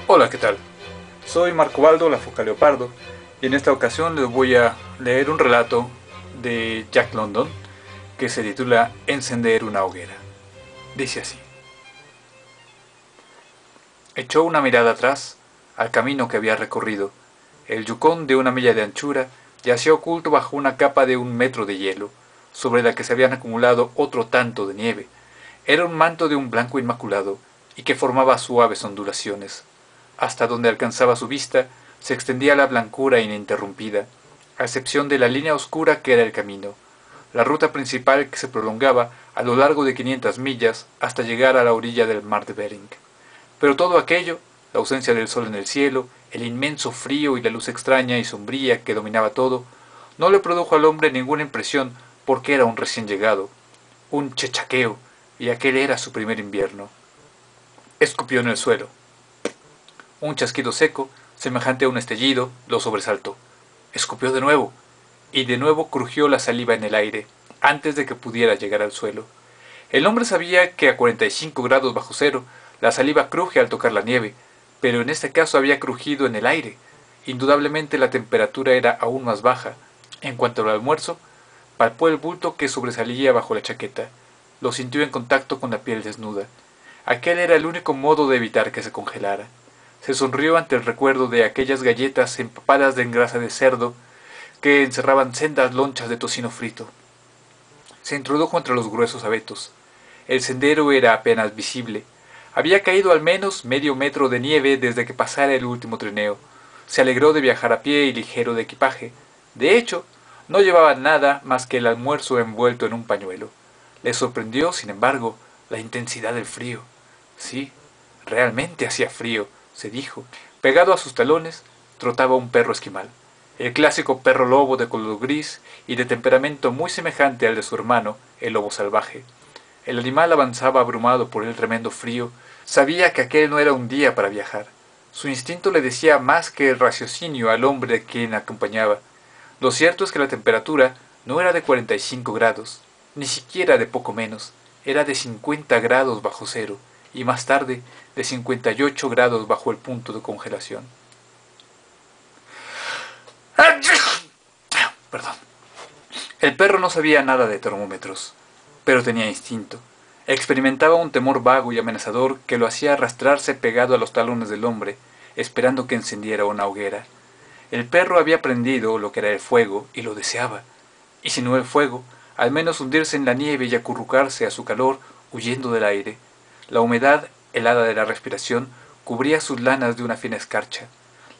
Hola, ¿qué tal? Soy Marco Baldo, la foca leopardo, y en esta ocasión les voy a leer un relato de Jack London que se titula Encender una hoguera. Dice así. Echó una mirada atrás al camino que había recorrido. El yukón de una milla de anchura yacía oculto bajo una capa de 1 metro de hielo, sobre la que se habían acumulado otro tanto de nieve. Era un manto de un blanco inmaculado y que formaba suaves ondulaciones. Hasta donde alcanzaba su vista se extendía la blancura ininterrumpida, a excepción de la línea oscura que era el camino, la ruta principal que se prolongaba a lo largo de 500 millas hasta llegar a la orilla del mar de Bering. Pero todo aquello, la ausencia del sol en el cielo, el inmenso frío y la luz extraña y sombría que dominaba todo, no le produjo al hombre ninguna impresión porque era un recién llegado, un chechaqueo, y aquel era su primer invierno. Escupió en el suelo. Un chasquido seco, semejante a un estallido, lo sobresaltó. Escupió y de nuevo crujió la saliva en el aire, antes de que pudiera llegar al suelo. El hombre sabía que a 45 grados bajo cero la saliva cruje al tocar la nieve, pero en este caso había crujido en el aire. Indudablemente la temperatura era aún más baja. En cuanto al almuerzo, palpó el bulto que sobresalía bajo la chaqueta. Lo sintió en contacto con la piel desnuda. Aquel era el único modo de evitar que se congelara. Se sonrió ante el recuerdo de aquellas galletas empapadas de engrasa de cerdo que encerraban sendas lonchas de tocino frito. Se introdujo entre los gruesos abetos. El sendero era apenas visible. Había caído al menos medio metro de nieve desde que pasara el último trineo. Se alegró de viajar a pie y ligero de equipaje. De hecho, no llevaba nada más que el almuerzo envuelto en un pañuelo. Le sorprendió, sin embargo, la intensidad del frío. Sí, realmente hacía frío, se dijo. Pegado a sus talones, trotaba un perro esquimal. El clásico perro lobo de color gris y de temperamento muy semejante al de su hermano, el lobo salvaje. El animal avanzaba abrumado por el tremendo frío. Sabía que aquel no era un día para viajar. Su instinto le decía más que el raciocinio al hombre a quien acompañaba. Lo cierto es que la temperatura no era de 45 grados, ni siquiera de poco menos, era de 50 grados bajo cero, y más tarde de 58 grados bajo el punto de congelación. Perdón. El perro no sabía nada de termómetros, pero tenía instinto. Experimentaba un temor vago y amenazador que lo hacía arrastrarse pegado a los talones del hombre, esperando que encendiera una hoguera. El perro había aprendido lo que era el fuego y lo deseaba, y si no el fuego, al menos hundirse en la nieve y acurrucarse a su calor, huyendo del aire. La humedad helada de la respiración cubría sus lanas de una fina escarcha.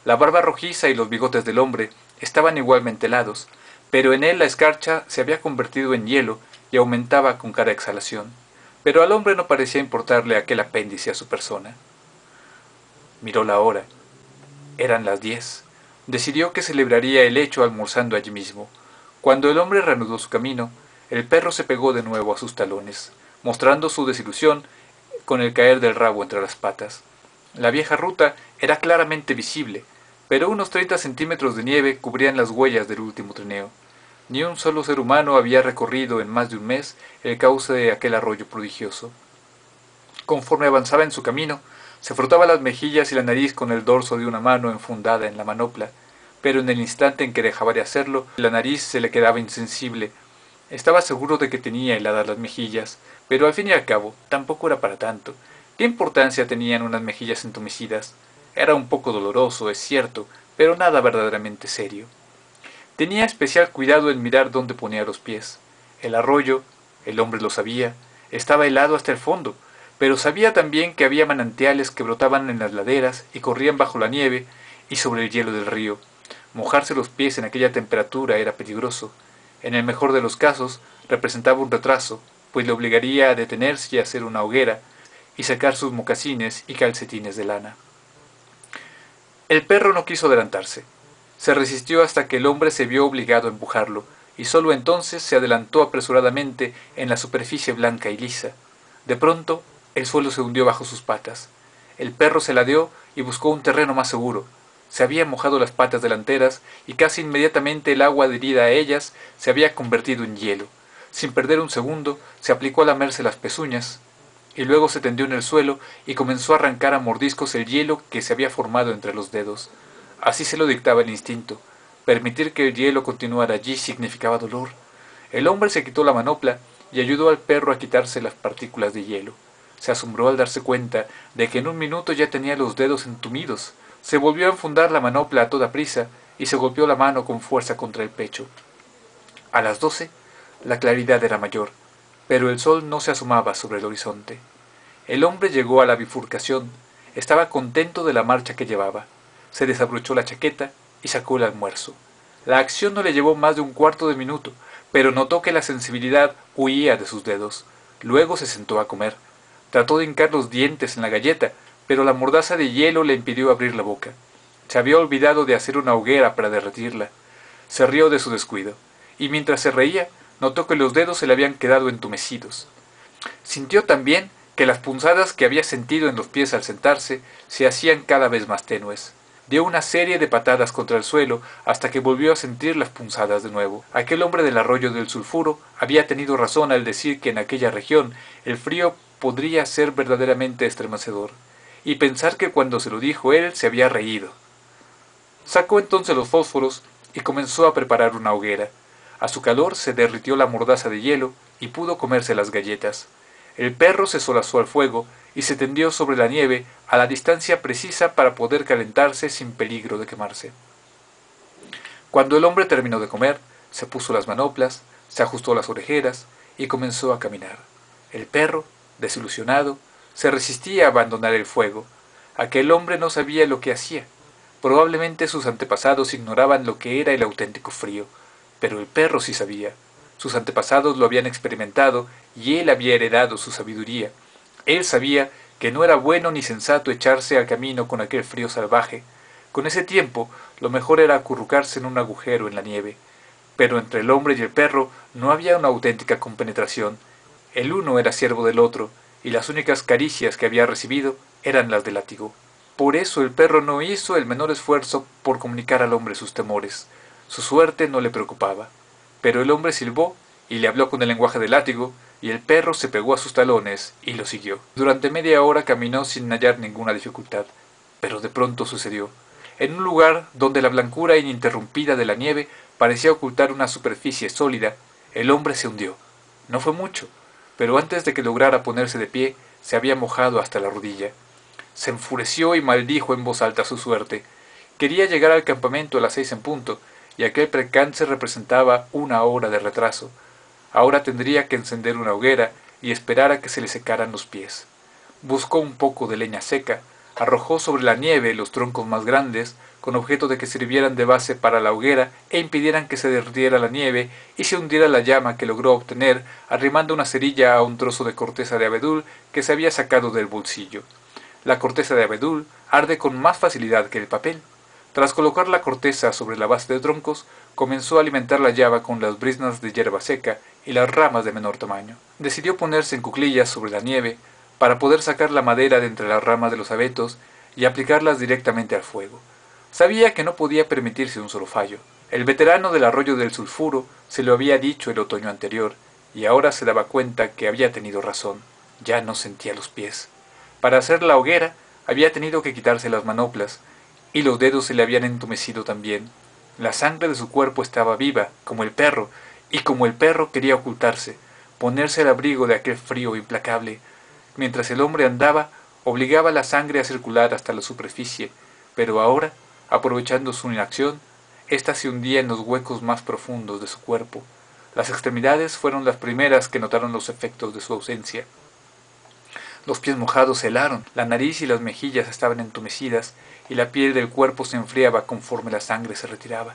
La barba rojiza y los bigotes del hombre estaban igualmente helados, pero en él la escarcha se había convertido en hielo y aumentaba con cada exhalación. Pero al hombre no parecía importarle aquel apéndice a su persona. Miró la hora. Eran las 10. Decidió que celebraría el hecho almorzando allí mismo. Cuando el hombre reanudó su camino, el perro se pegó de nuevo a sus talones, mostrando su desilusión con el caer del rabo entre las patas. La vieja ruta era claramente visible, pero unos 30 centímetros de nieve cubrían las huellas del último trineo. Ni un solo ser humano había recorrido en más de un mes el cauce de aquel arroyo prodigioso. Conforme avanzaba en su camino, se frotaba las mejillas y la nariz con el dorso de una mano enfundada en la manopla, pero en el instante en que dejaba de hacerlo, la nariz se le quedaba insensible. Estaba seguro de que tenía heladas las mejillas, pero al fin y al cabo tampoco era para tanto. ¿Qué importancia tenían unas mejillas entumecidas? Era un poco doloroso, es cierto, pero nada verdaderamente serio. Tenía especial cuidado en mirar dónde ponía los pies. El arroyo, el hombre lo sabía, estaba helado hasta el fondo, pero sabía también que había manantiales que brotaban en las laderas y corrían bajo la nieve y sobre el hielo del río. Mojarse los pies en aquella temperatura era peligroso. En el mejor de los casos, representaba un retraso, pues le obligaría a detenerse y a hacer una hoguera, y sacar sus mocasines y calcetines de lana. El perro no quiso adelantarse. Se resistió hasta que el hombre se vio obligado a empujarlo, y sólo entonces se adelantó apresuradamente en la superficie blanca y lisa. De pronto, el suelo se hundió bajo sus patas. El perro se ladeó y buscó un terreno más seguro. Se habían mojado las patas delanteras y casi inmediatamente el agua adherida a ellas se había convertido en hielo. Sin perder un segundo, se aplicó a lamerse las pezuñas y luego se tendió en el suelo y comenzó a arrancar a mordiscos el hielo que se había formado entre los dedos. Así se lo dictaba el instinto. Permitir que el hielo continuara allí significaba dolor. El hombre se quitó la manopla y ayudó al perro a quitarse las partículas de hielo. Se asombró al darse cuenta de que en un minuto ya tenía los dedos entumidos. Se volvió a enfundar la manopla a toda prisa y se golpeó la mano con fuerza contra el pecho. A las 12, la claridad era mayor, pero el sol no se asomaba sobre el horizonte. El hombre llegó a la bifurcación. Estaba contento de la marcha que llevaba. Se desabrochó la chaqueta y sacó el almuerzo. La acción no le llevó más de un cuarto de minuto, pero notó que la sensibilidad huía de sus dedos. Luego se sentó a comer. Trató de hincar los dientes en la galleta, pero la mordaza de hielo le impidió abrir la boca. Se había olvidado de hacer una hoguera para derretirla. Se rió de su descuido, y mientras se reía, notó que los dedos se le habían quedado entumecidos. Sintió también que las punzadas que había sentido en los pies al sentarse se hacían cada vez más tenues. Dio una serie de patadas contra el suelo hasta que volvió a sentir las punzadas de nuevo. Aquel hombre del arroyo del sulfuro había tenido razón al decir que en aquella región el frío podría ser verdaderamente estremecedor, y pensar que cuando se lo dijo él se había reído. Sacó entonces los fósforos y comenzó a preparar una hoguera. A su calor se derritió la mordaza de hielo y pudo comerse las galletas. El perro se solazó al fuego y se tendió sobre la nieve a la distancia precisa para poder calentarse sin peligro de quemarse. Cuando el hombre terminó de comer, se puso las manoplas, se ajustó las orejeras y comenzó a caminar. El perro, desilusionado, se resistía a abandonar el fuego. Aquel hombre no sabía lo que hacía. Probablemente sus antepasados ignoraban lo que era el auténtico frío, pero el perro sí sabía. Sus antepasados lo habían experimentado y él había heredado su sabiduría. Él sabía que no era bueno ni sensato echarse al camino con aquel frío salvaje. Con ese tiempo, lo mejor era acurrucarse en un agujero en la nieve. Pero entre el hombre y el perro no había una auténtica compenetración. El uno era siervo del otro, y las únicas caricias que había recibido eran las del látigo. Por eso el perro no hizo el menor esfuerzo por comunicar al hombre sus temores. Su suerte no le preocupaba. Pero el hombre silbó y le habló con el lenguaje del látigo, y el perro se pegó a sus talones y lo siguió. Durante media hora caminó sin hallar ninguna dificultad, pero de pronto sucedió. En un lugar donde la blancura ininterrumpida de la nieve parecía ocultar una superficie sólida, el hombre se hundió. No fue mucho, pero antes de que lograra ponerse de pie, se había mojado hasta la rodilla. Se enfureció y maldijo en voz alta su suerte. Quería llegar al campamento a las 6 en punto, y aquel percance representaba una hora de retraso. Ahora tendría que encender una hoguera y esperar a que se le secaran los pies. Buscó un poco de leña seca, arrojó sobre la nieve los troncos más grandes, con objeto de que sirvieran de base para la hoguera e impidieran que se derritiera la nieve y se hundiera la llama que logró obtener arrimando una cerilla a un trozo de corteza de abedul que se había sacado del bolsillo. La corteza de abedul arde con más facilidad que el papel. Tras colocar la corteza sobre la base de troncos, comenzó a alimentar la llama con las briznas de hierba seca y las ramas de menor tamaño. Decidió ponerse en cuclillas sobre la nieve para poder sacar la madera de entre las ramas de los abetos y aplicarlas directamente al fuego. Sabía que no podía permitirse un solo fallo. El veterano del arroyo del sulfuro se lo había dicho el otoño anterior, y ahora se daba cuenta que había tenido razón. Ya no sentía los pies. Para hacer la hoguera había tenido que quitarse las manoplas, y los dedos se le habían entumecido también. La sangre de su cuerpo estaba viva, como el perro, y como el perro quería ocultarse, ponerse al abrigo de aquel frío implacable. Mientras el hombre andaba, obligaba la sangre a circular hasta la superficie, pero ahora, aprovechando su inacción, ésta se hundía en los huecos más profundos de su cuerpo. Las extremidades fueron las primeras que notaron los efectos de su ausencia. Los pies mojados se helaron, la nariz y las mejillas estaban entumecidas, y la piel del cuerpo se enfriaba conforme la sangre se retiraba.